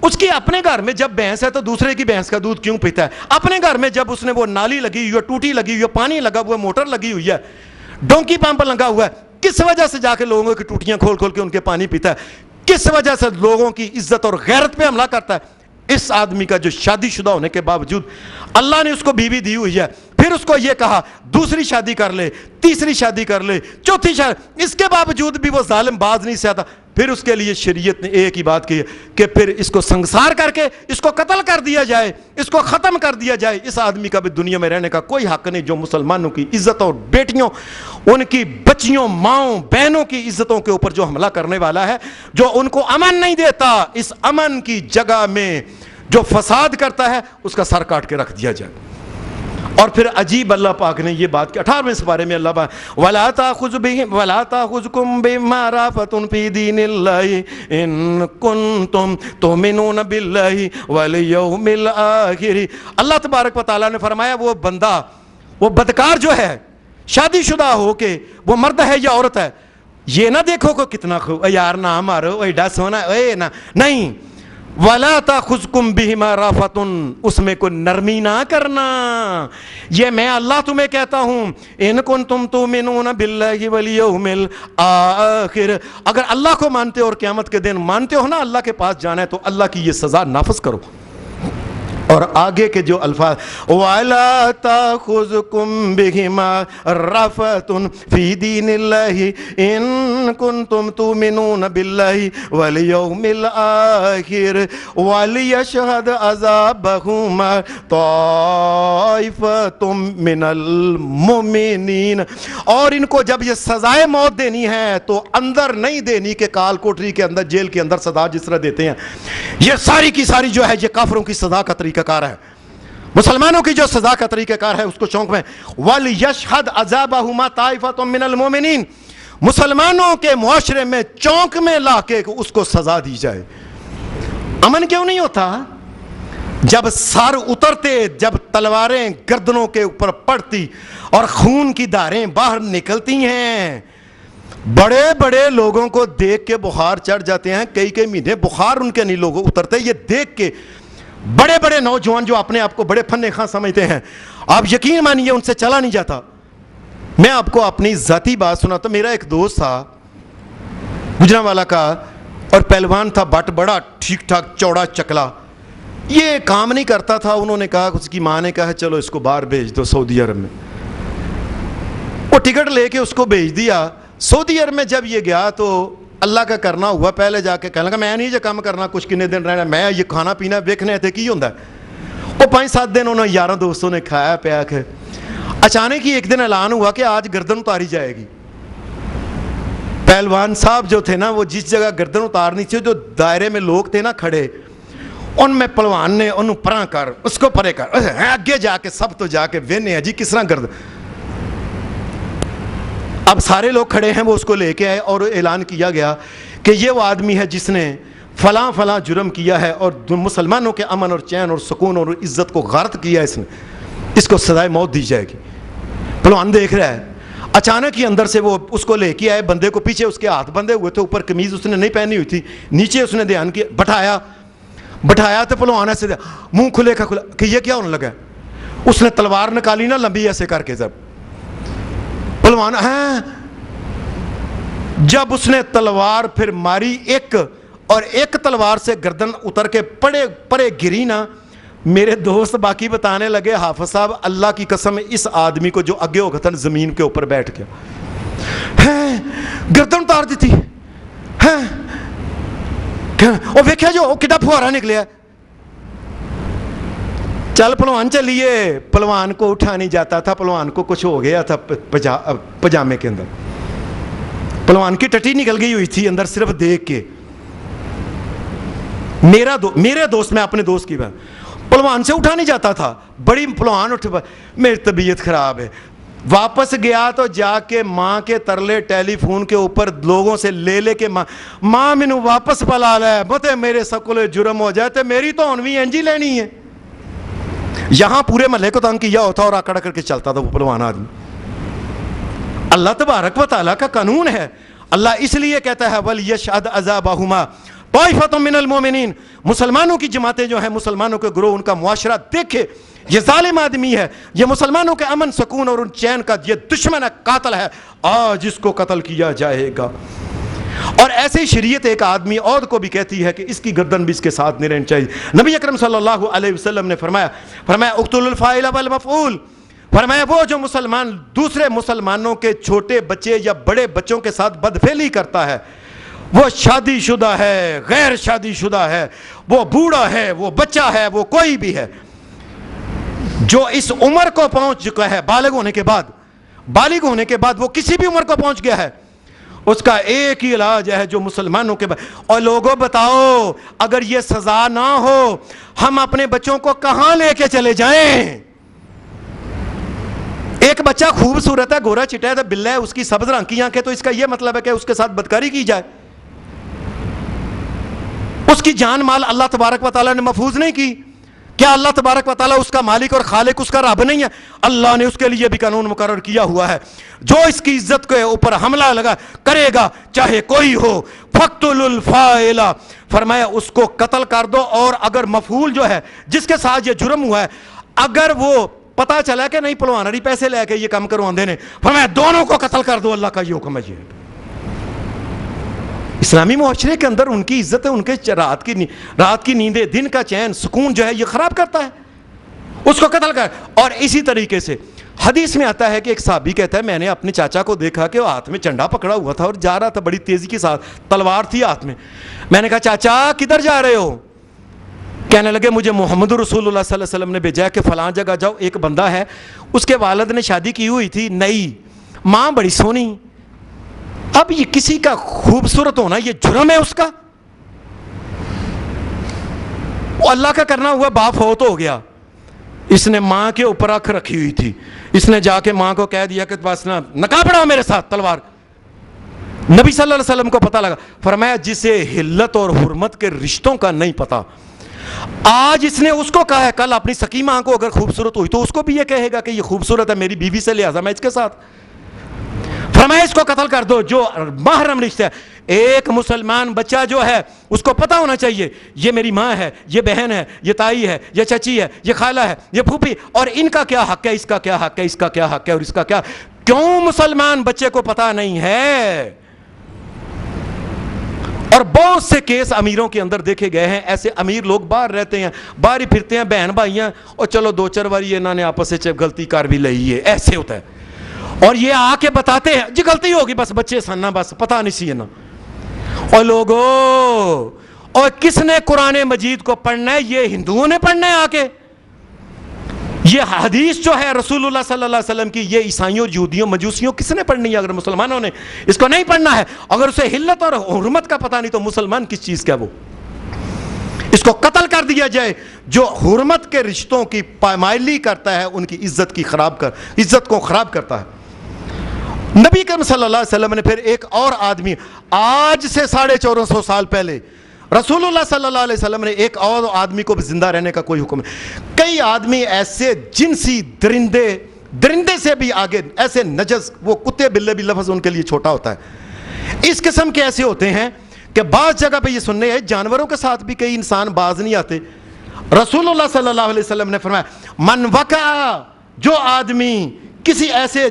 اس کی اپنے گھر میں جب بھینس ہے تو دوسرے کی بھینس کا دودھ کیوں پیتا ہے؟ اپنے گھر میں جب اس نے وہ نالی لگی ہوئی ہے، ٹوٹی لگی ہوئی ہے، پانی لگا ہوا ہے، موٹر لگی ہوئی ہے، ڈونکی پمپ لگا ہوا ہے، کس وجہ سے جا کے لوگوں کی ٹوٹیاں کھول کھول کے ان کے پانی پیتا ہے؟ کس وجہ سے لوگوں کی عزت اور غیرت پہ حملہ کرتا ہے؟ اس آدمی کا جو شادی شدہ ہونے کے باوجود اللہ نے اس کو بیوی دی ہوئی ہے، پھر اس کو یہ کہا دوسری شادی کر لے، تیسری شادی کر لے، چوتھی شادی، اس کے باوجود بھی وہ ظالم باز نہیں سے آتا۔ پھر اس کے لیے شریعت نے ایک ہی بات کی ہے کہ پھر اس کو سنگسار کر کے اس کو قتل کر دیا جائے، اس کو ختم کر دیا جائے۔ اس آدمی کا بھی دنیا میں رہنے کا کوئی حق نہیں جو مسلمانوں کی عزت اور بیٹیوں، ان کی بچیوں، ماؤں، بہنوں کی عزتوں کے اوپر جو حملہ کرنے والا ہے، جو ان کو امن نہیں دیتا، اس امن کی جگہ میں جو فساد کرتا ہے اس کا سر کاٹ کے رکھ دیا جائے۔ اور پھر عجیب اللہ پاک نے یہ بات کی 18ویں سپارے میں، اللہ پاک وَلَا تَأْخُذْكُمْ بِمَا رَأْفَةٌ فِي دِينِ اللَّهِ إِن كُنتُمْ تُؤْمِنُونَ بِاللَّهِ وَالْيَوْمِ الْآخِرِ۔ اللہ تبارک و تعالیٰ نے فرمایا وہ بندہ، وہ بدکار جو ہے، شادی شدہ ہو کے وہ مرد ہے یا عورت ہے، یہ نہ دیکھو کہ کتنا یار نہ مارو ایڈا سونا اے نہ، نہیں، وَلَا تَأْخُذْكُمْ بِهِمَا رَأْفَةٌ، اس میں کوئی نرمی نہ کرنا، یہ میں اللہ تمہیں کہتا ہوں، إِن كُنتُمْ تُؤْمِنُونَ بِاللَّهِ وَالْيَوْمِ الْآخِرِ، اگر اللہ کو مانتے ہو اور قیامت کے دن مانتے ہو نا اللہ کے پاس جانا ہے تو اللہ کی یہ سزا نافذ کرو۔ اور آگے کے جو الفاظ وَلَا تَأْخُذْكُمْ بِهِمَا رَأْفَةٌ فِي دِينِ اللَّهِ إِن كُنتُمْ تُؤْمِنُونَ بِاللَّهِ وَالْيَوْمِ الْآخِرِ وَلِيَشْهَدْ عَذَابَهُمَا طَائِفَةٌ مِّنَ الْمُؤْمِنِينَ، اور ان کو جب یہ سزائے موت دینی ہے تو اندر نہیں دینی کہ کال کوٹری کے اندر، جیل کے اندر سزا جس طرح دیتے ہیں، یہ ساری کی ساری جو ہے یہ کافروں کی سزا کا طریقہ کار ہے۔ مسلمانوں کی جو سزا کا طریقہ کار ہے اس کو چونک میں وَلْيَشْهَدْ عَذَابَهُمَا طَائِفَةٌ مِّنَ الْمُؤْمِنِينَ، مسلمانوں کے معاشرے میں چونک میں لا کے اس کو سزا دی جائے۔ امن کیوں نہیں ہوتا؟ جب سر اترتے، جب تلواریں گردنوں کے اوپر پڑتی اور خون کی دھاریں باہر نکلتی ہیں، بڑے بڑے لوگوں کو دیکھ کے بخار چڑھ جاتے ہیں، کئی کئی مہینے بخار ان کے نہیں لوگوں اترتے، یہ دیکھ کے بڑے بڑے نوجوان جو اپنے آپ کو بڑے فن خاں سمجھتے ہیں، آپ یقین مانیے ان سے چلا نہیں جاتا۔ میں آپ کو اپنی ذاتی بات سناتا ہوں، میرا ایک دوست تھا گجرانوالا کا، اور پہلوان تھا، بٹ بڑا ٹھیک ٹھاک چوڑا چکلا، یہ کام نہیں کرتا تھا۔ انہوں نے کہا، اس کی ماں نے کہا چلو اس کو باہر بھیج دو سعودی عرب میں، وہ ٹکٹ لے کے اس کو بھیج دیا۔ سعودی عرب میں جب یہ گیا تو اللہ کا کرنا ہوا، پہلے جا کے کہنے لگا میں نہیں جو کام کرنا، کچھ کنے دن رہنا، میں یہ کھانا پینا ویکھنے تھے کی ہوندہ ہے۔ وہ 5-7 دن انہوں یاروں دوستوں نے کھایا پیا کے، اچانک ہی ایک دن اعلان ہوا کہ آج گردن اتاری جائے گی۔ پہلوان صاحب جو تھے نا، وہ جس جگہ گردن اتارنی تھی، جو دائرے میں لوگ تھے نا کھڑے، ان میں پہلوان نے انہوں پراں کر، اس کو پرے کر، آگے جا کے سب تو جا کے وینے ہیں جی کس طرح گردن۔ اب سارے لوگ کھڑے ہیں، وہ اس کو لے کے آئے اور اعلان کیا گیا کہ یہ وہ آدمی ہے جس نے فلاں فلاں جرم کیا ہے اور مسلمانوں کے امن اور چین اور سکون اور عزت کو غارت کیا، اس کو سزائے موت دی جائے گی۔ پہلوان دیکھ رہا ہے، اچانک ہی اندر سے وہ اس کو لے کے آئے، بندے کو پیچھے اس کے ہاتھ بندھے ہوئے تھے، اوپر قمیض اس نے نہیں پہنی ہوئی تھی، نیچے اس نے دھیان کیا، بٹھایا تو پہلوان ایسے منہ کھلے کا کھلا کہ یہ کیا ہونے لگا ہے۔ اس نے تلوار نکالی نا لمبی ایسے کر کے، جب پہلوان جب اس نے تلوار پھر ماری ایک، اور ایک تلوار سے گردن اتر کے پڑے گری نا، میرے دوست باقی بتانے لگے حافظ صاحب اللہ کی قسم اس آدمی کو جو اگے ہوگا تھا زمین کے اوپر بیٹھ گیا، گردن اتار دیتی اور ویکھیا جو کتا پھوارا نکلیا۔ چل پہلوان چلیے، پہلوان کو اٹھا نہیں جاتا تھا، پہلوان کو کچھ ہو گیا تھا پجامے کے اندر، پہلوان کی ٹٹی نکل گئی ہوئی تھی اندر صرف دیکھ کے۔ میرے دوست، میں اپنے دوست کی بات، پہلوان سے اٹھا نہیں جاتا تھا، بڑی پہلوان اٹھ، میری طبیعت خراب ہے، واپس گیا تو جا کے ماں کے ترلے ٹیلی فون کے اوپر لوگوں سے لے کے ماں مینو واپس پلا لے، بتے میرے سکولے جرم ہو جائے تے میری تو ہونوی انجی لینی ہے۔ یہاں پورے محلے کو تنگ کیا ہوتا اور آکڑ کر کے چلتا تھا وہ پہلوان آدمی۔ اللہ تبارک و تعالیٰ کا قانون ہے، اللہ اس لیے کہتا ہے وَلْيَشْهَدْ عَذَابَهُمَا طَائِفَةٌ مِّنَ الْمُؤْمِنِينَ، مسلمانوں کی جماعتیں جو ہیں، مسلمانوں کے گروہ، ان کا معاشرہ دیکھے یہ ظالم آدمی ہے، یہ مسلمانوں کے امن سکون اور ان چین کا یہ دشمن ہے، قاتل ہے، آج اس کو قتل کیا جائے گا۔ اور ایسے ہی شریعت ایک آدمی اور کو بھی کہتی ہے کہ اس کی گردن بھی اس کے ساتھ نہیں رہنی چاہیے۔ نبی اکرم صلی اللہ علیہ وسلم نے فرمایا اقتلوا الفاعل والمفعول، فرمایا وہ جو مسلمان دوسرے مسلمانوں کے چھوٹے بچے یا بڑے بچوں کے ساتھ بدفعلی کرتا ہے، وہ شادی شدہ ہے، غیر شادی شدہ ہے، وہ بوڑھا ہے، وہ بچہ ہے، وہ کوئی بھی ہے، جو اس عمر کو پہنچ چکا ہے، بالغ ہونے کے بعد وہ کسی بھی عمر کو پہنچ گیا ہے، اس کا ایک ہی علاج ہے جو مسلمانوں کے اور لوگوں بتاؤ اگر یہ سزا نہ ہو ہم اپنے بچوں کو کہاں لے کے چلے جائیں؟ ایک بچہ خوبصورت ہے، گورا چٹا ہے، بلہ ہے، اس کی سبز رنگ کی آنکھیں، تو اس کا یہ مطلب ہے کہ اس کے ساتھ بدکاری کی جائے؟ اس کی جان مال اللہ تبارک و تعالیٰ نے محفوظ نہیں کی کیا اللہ تبارک و تعالیٰ اس کا مالک اور خالق اس کا رب نہیں ہے؟ اللہ نے اس کے لیے بھی قانون مقرر کیا ہوا ہے، جو اس کی عزت کے اوپر حملہ لگا کرے گا چاہے کوئی ہو، فَاقْتُلُوا الْفَاعِلَ، فرمایا اس کو قتل کر دو، اور اگر مفعول جو ہے جس کے ساتھ یہ جرم ہوا ہے اگر وہ پتا چلا کہ نہیں پلوانری پیسے لے کے یہ کام کرواندے نے، فرمایا دونوں کو قتل کر دو، اللہ کا یہ حکم ہے۔ یہ اسلامی معاشرے کے اندر ان کی عزت ہے، ان کے رات کی نیندیں، دن کا چین سکون جو ہے یہ خراب کرتا ہے، اس کو قتل کر۔ اور اسی طریقے سے حدیث میں آتا ہے کہ ایک صحابی کہتا ہے میں نے اپنے چاچا کو دیکھا کہ وہ ہاتھ میں چنڈا پکڑا ہوا تھا اور جا رہا تھا بڑی تیزی کے ساتھ، تلوار تھی ہاتھ میں۔ میں نے کہا چاچا کدھر جا رہے ہو؟ کہنے لگے مجھے محمد رسول اللہ صلی اللہ علیہ وسلم نے بھیجا ہے کہ فلاں جگہ جاؤ، ایک بندہ ہے اس کے والد نے شادی کی ہوئی تھی نئی، ماں بڑی سونی، اب یہ کسی کا خوبصورت ہونا یہ جرم ہے اس کا؟ وہ اللہ کا کرنا ہوا، باپ فوت ہو گیا، اس نے ماں کے اوپر آنکھ رکھی ہوئی تھی، اس نے جا کے ماں کو کہہ دیا کہ بس نا نکاح پڑھاؤ میرے ساتھ تلوار۔ نبی صلی اللہ علیہ وسلم کو پتہ لگا، فرمایا جسے حلت اور حرمت کے رشتوں کا نہیں پتا، آج اس نے اس کو کہا ہے، کل اپنی سکی ماں کو اگر خوبصورت ہوئی تو اس کو بھی یہ کہے گا کہ یہ خوبصورت ہے میری بیوی سے، لہذا میں اس کے ساتھ، فرمایا اس کو قتل کر دو جو محرم رشتہ ہے۔ ایک مسلمان بچہ جو ہے اس کو پتہ ہونا چاہیے یہ میری ماں ہے، یہ بہن ہے، یہ تائی ہے، یہ چچی ہے، یہ خالہ ہے، یہ پھوپھی، اور ان کا کیا حق ہے، اس کا کیا حق ہے، اس کا کیا حق ہے، اور اس کا کیا، کیوں مسلمان بچے کو پتہ نہیں ہے؟ اور بہت سے کیس امیروں کے اندر دیکھے گئے ہیں، ایسے امیر لوگ باہر رہتے ہیں، باہر ہی پھرتے ہیں، بہن بھائی ہیں، اور چلو دو چار باری انہوں نے آپس سے غلطی کر بھی لئی ہے، ایسے ہوتا ہے، اور یہ آ کے بتاتے ہیں جی غلطی ہوگی، بس بچے سننا، بس پتہ نہیں سی ہے نا۔ اور لوگوں، اور کس نے قرآن مجید کو پڑھنا ہے؟ یہ ہندوؤں نے پڑھنا ہے آ کے، یہ حدیث جو ہے رسول اللہ صلی اللہ علیہ وسلم کی، یہ عیسائیوں، یہودیوں، مجوسیوں کس نے پڑھنی ہے؟ اگر مسلمانوں نے اس کو نہیں پڑھنا ہے، اگر اسے حلت اور حرمت کا پتہ نہیں تو مسلمان کس چیز کا؟ وہ اس کو قتل کر دیا جائے جو حرمت کے رشتوں کی پامالی کرتا ہے، ان کی عزت کو خراب کرتا ہے۔ نبی کریم صلی اللہ علیہ وسلم نے پھر ایک اور آدمی، آج سے 1450 سال پہلے رسول اللہ صلی اللہ علیہ وسلم نے ایک اور آدمی کو بھی زندہ رہنے کا کوئی حکم ہے۔ کئی آدمی ایسے جنسی درندے سے بھی آگے، ایسے نجس، وہ کتے بلے بھی لفظ ان کے لیے چھوٹا ہوتا ہے، اس قسم کے ایسے ہوتے ہیں کہ بعض جگہ پہ یہ سننے ہیں جانوروں کے ساتھ بھی کئی انسان باز نہیں آتے۔ رسول اللہ صلی اللہ علیہ وسلم نے فرمایا من وقع، جو آدمی کسی ایسے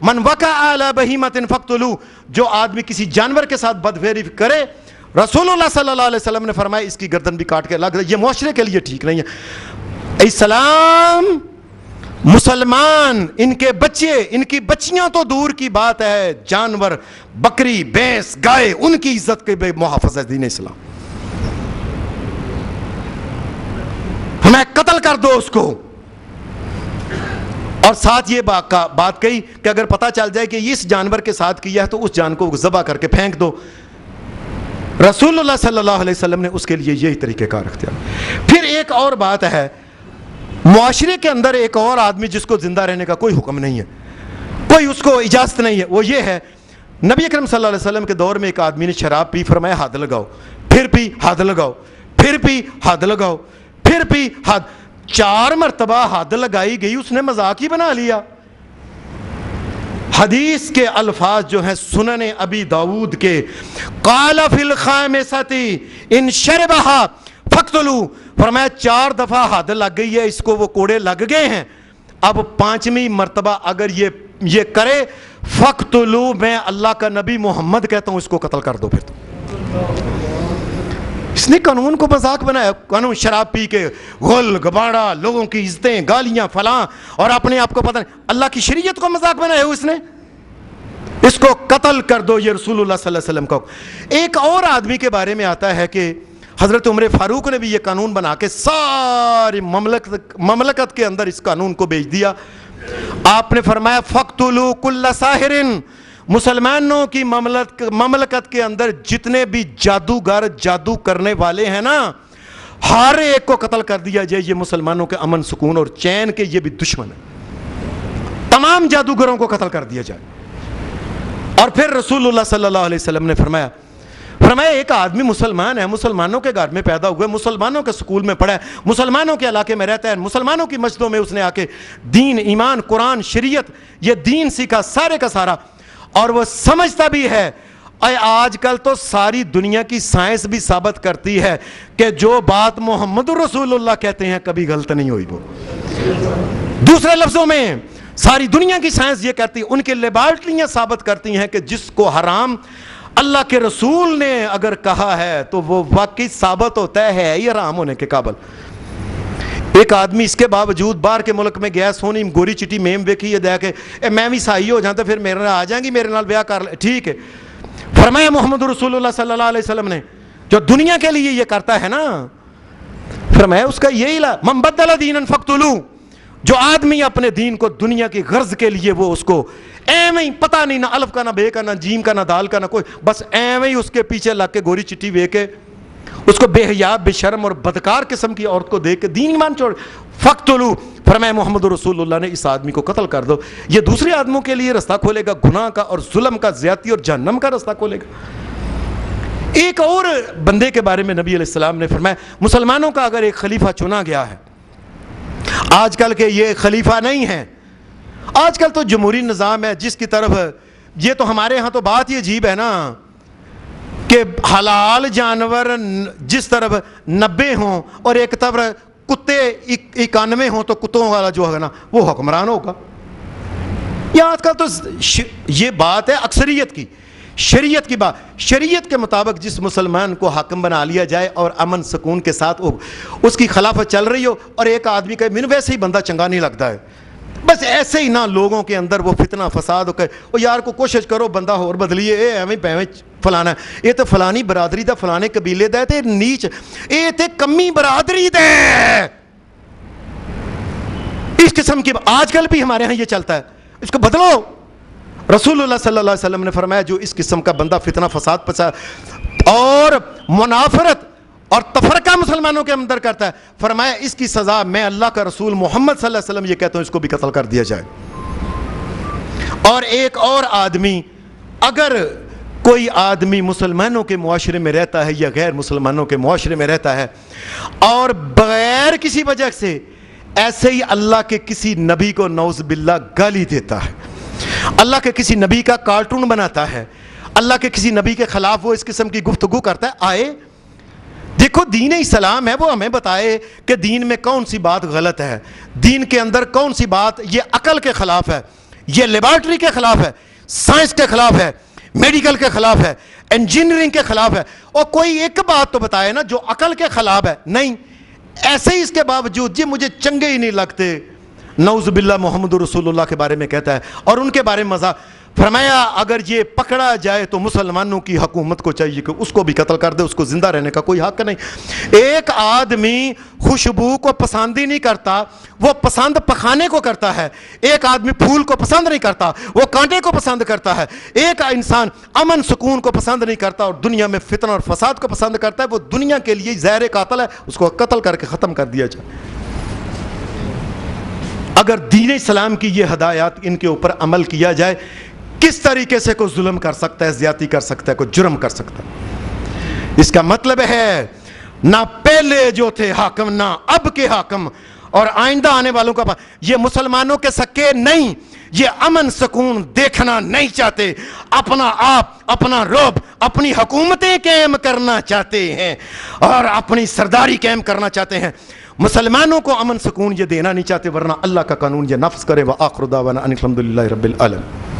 من وقع علی بہیمۃ فاقتلوہ، جو آدمی کسی جانور کے ساتھ بدفعلی کرے، رسول اللہ صلی اللہ علیہ وسلم نے فرمایا اس کی گردن بھی کاٹ کے لگ، یہ معاشرے کے لیے ٹھیک نہیں ہے۔ اسلام، مسلمان، ان کے بچے، ان کی بچیاں تو دور کی بات ہے، جانور، بکری، بھینس، گائے، ان کی عزت کے بے محافظ ہے دین اسلام۔ ہمیں قتل کر دو اس کو، اور ساتھ یہ بات کہی کہ اگر پتہ چل جائے کہ اس جانور کے ساتھ کیا ہے تو اس جان کو ذبح کر کے پھینک دو۔ رسول اللہ صلی اللہ علیہ وسلم نے اس کے لیے یہی طریقہ کار اختیار۔ پھر ایک اور بات ہے، معاشرے کے اندر ایک اور آدمی جس کو زندہ رہنے کا کوئی حکم نہیں ہے، کوئی اس کو اجازت نہیں ہے، وہ یہ ہے، نبی اکرم صلی اللہ علیہ وسلم کے دور میں ایک آدمی نے شراب پی، فرمایا ہاتھ لگاؤ، پھر پی، ہاتھ لگاؤ، پھر پی، ہاتھ لگاؤ، پھر پی، ہاتھ، 4 مرتبہ ہاتھ لگائی گئی، اس نے مذاق ہی بنا لیا۔ حدیث کے الفاظ جو ہیں سنن ابی داؤد کے، قال فی الخامسۃ ان شربھا فاقتلوا، فرمایا 4 دفعہ حد لگ گئی ہے، اس کو وہ کوڑے لگ گئے ہیں، اب 5ویں مرتبہ اگر یہ کرے فاقتلوا، میں اللہ کا نبی محمد کہتا ہوں اس کو قتل کر دو۔ پھر تو اس نے قانون کو مذاق بنایا، قانون شراب پی کے غل گباڑا، لوگوں کی عزتیں، گالیاں، فلاں، اور اپنے آپ کو پتہ نہیں، اللہ کی شریعت کو مذاق بنایا اس نے، اس کو قتل کر دو، یہ رسول اللہ صلی اللہ علیہ وسلم کا۔ ایک اور آدمی کے بارے میں آتا ہے کہ حضرت عمر فاروق نے بھی یہ قانون بنا کے ساری مملکت کے اندر اس قانون کو بھیج دیا۔ آپ نے فرمایا فاقتلوا کل ساحر، مسلمانوں کی مملکت کے اندر جتنے بھی جادوگر، جادو کرنے والے ہیں نا، ہر ایک کو قتل کر دیا جائے، یہ مسلمانوں کے امن سکون اور چین کے یہ بھی دشمن ہے، تمام جادوگروں کو قتل کر دیا جائے۔ اور پھر رسول اللہ صلی اللہ علیہ وسلم نے فرمایا فرمایا ایک آدمی مسلمان ہے، مسلمانوں کے گھر میں پیدا ہوا ہے، مسلمانوں کے سکول میں پڑھا ہے، مسلمانوں کے علاقے میں رہتا ہے، مسلمانوں کی مسجدوں میں اس نے آ کے دین، ایمان، قرآن، شریعت، یہ دین سیکھا سارے کا سارا، اور وہ سمجھتا بھی ہے۔ آج کل تو ساری دنیا کی سائنس بھی ثابت کرتی ہے کہ جو بات محمد رسول اللہ کہتے ہیں کبھی غلط نہیں ہوئی۔ وہ دوسرے لفظوں میں ساری دنیا کی سائنس یہ کہتی ہے، ان کے لیبارٹریاں ثابت کرتی ہیں کہ جس کو حرام اللہ کے رسول نے اگر کہا ہے تو وہ واقعی ثابت ہوتا ہے یہ حرام ہونے کے قابل۔ ایک آدمی اس کے باوجود باہر کے ملک میں گیا، سونی گوری چٹی میم ویکھی، یہ دے کے میں بھی عیسائی ہو جاتا پھر میرے آ جائیں گی، میرے نال بیاہ کر لے، ٹھیک ہے۔ فرمایا محمد رسول اللہ صلی اللہ علیہ وسلم نے جو دنیا کے لیے یہ کرتا ہے نا، فرمایا اس کا یہی من بدل دینا فاقتلوہ، جو آدمی اپنے دین کو دنیا کی غرض کے لیے وہ اس کو ایویں پتہ نہیں، نہ الف کا، نہ بے کا، نہ جیم کا، نہ دال کا، نہ کوئی، بس ایویں اس کے پیچھے لگ کے گوری چٹی وے کے اس کو بے حیا، بے شرم اور بدکار قسم کی عورت کو دیکھ کے دین ایمان چھوڑ، فاقتلوہ، فرمایا محمد رسول اللہ نے اس آدمی کو قتل کر دو، یہ دوسرے آدموں کے لیے رستہ کھولے گا گناہ کا اور ظلم کا، زیادتی اور جہنم کا رستہ کھولے گا۔ ایک اور بندے کے بارے میں نبی علیہ السلام نے فرمایا مسلمانوں کا اگر ایک خلیفہ چنا گیا ہے، آج کل کے یہ خلیفہ نہیں ہے، آج کل تو جمہوری نظام ہے جس کی طرف، یہ تو ہمارے ہاں تو بات یہ عجیب ہے نا کہ حلال جانور جس طرف 90 ہوں اور ایک طرف کتے 91 ہوں تو کتوں والا جو ہے نا وہ حکمران ہوگا۔ یہ آج کل تو یہ بات ہے اکثریت کی، شریعت کی بات، شریعت کے مطابق جس مسلمان کو حاکم بنا لیا جائے اور امن سکون کے ساتھ اس کی خلافت چل رہی ہو، اور ایک آدمی کہ مجھے ویسے ہی بندہ چنگا نہیں لگتا ہے، بس ایسے ہی نہ لوگوں کے اندر وہ فتنہ فساد ہو کہ او یار کو کوشش کرو بندہ اور بدلیے، اے ایویں پیویں فلانا ہے، یہ تو فلانی برادری دا، فلانے قبیلے دا، تے نیچ، یہ تے کمی برادری دے، اس قسم کی آج کل بھی ہمارے ہاں یہ چلتا ہے، اس کو بدلو۔ رسول اللہ صلی اللہ علیہ وسلم نے فرمایا جو اس قسم کا بندہ فتنہ فساد پسا اور منافرت اور تفرقہ مسلمانوں کے اندر کرتا ہے، فرمایا اس کی سزا میں اللہ کا رسول محمد صلی اللہ علیہ وسلم یہ کہتا ہوں اس کو بھی قتل کر دیا جائے۔ اور ایک اور آدمی، اگر کوئی آدمی مسلمانوں کے معاشرے میں رہتا ہے یا غیر مسلمانوں کے معاشرے میں رہتا ہے اور بغیر کسی وجہ سے ایسے ہی اللہ کے کسی نبی کو نعوذ باللہ گالی دیتا ہے، اللہ کے کسی نبی کا کارٹون بناتا ہے، اللہ کے کسی نبی کے خلاف وہ اس قسم کی گفتگو کرتا ہے، آئے دیکھو دین اسلام ہے، وہ ہمیں بتائے کہ دین میں کون سی بات غلط ہے، دین کے اندر کون سی بات یہ عقل کے خلاف ہے، یہ لیبارٹری کے خلاف ہے، سائنس کے خلاف ہے، میڈیکل کے خلاف ہے، انجینئرنگ کے خلاف ہے، اور کوئی ایک بات تو بتائے نا جو عقل کے خلاف ہے، نہیں، ایسے ہی اس کے باوجود جی مجھے چنگے ہی نہیں لگتے، نعوذ باللہ محمد رسول اللہ کے بارے میں کہتا ہے اور ان کے بارے میں مذاق۔ فرمایا اگر یہ پکڑا جائے تو مسلمانوں کی حکومت کو چاہیے کہ اس کو بھی قتل کر دے، اس کو زندہ رہنے کا کوئی حق نہیں۔ ایک آدمی خوشبو کو پسند ہی نہیں کرتا، وہ پسند پخانے کو کرتا ہے، ایک آدمی پھول کو پسند نہیں کرتا، وہ کانٹے کو پسند کرتا ہے، ایک انسان امن سکون کو پسند نہیں کرتا اور دنیا میں فتنہ اور فساد کو پسند کرتا ہے، وہ دنیا کے لیے زہر قاتل ہے، اس کو قتل کر کے ختم کر دیا جائے۔ اگر دین اسلام کی یہ ہدایات ان کے اوپر عمل کیا جائے، کس طریقے سے کوئی ظلم کر سکتا ہے، زیادتی کر سکتا ہے، کوئی جرم کر سکتا ہے۔ اس کا مطلب ہے نہ پہلے جو تھے حاکم نہ اب کے حاکم اور آئندہ آنے والوں کا یہ مسلمانوں کے سکے نہیں، یہ امن سکون دیکھنا نہیں چاہتے، اپنا آپ، اپنا رعب، اپنی حکومتیں قائم کرنا چاہتے ہیں اور اپنی سرداری قائم کرنا چاہتے ہیں۔ مسلمانوں کو امن سکون یہ دینا نہیں چاہتے، ورنہ اللہ کا قانون یہ نافذ کرے۔ وآخر دعوانا ان الحمد للہ رب العالمین۔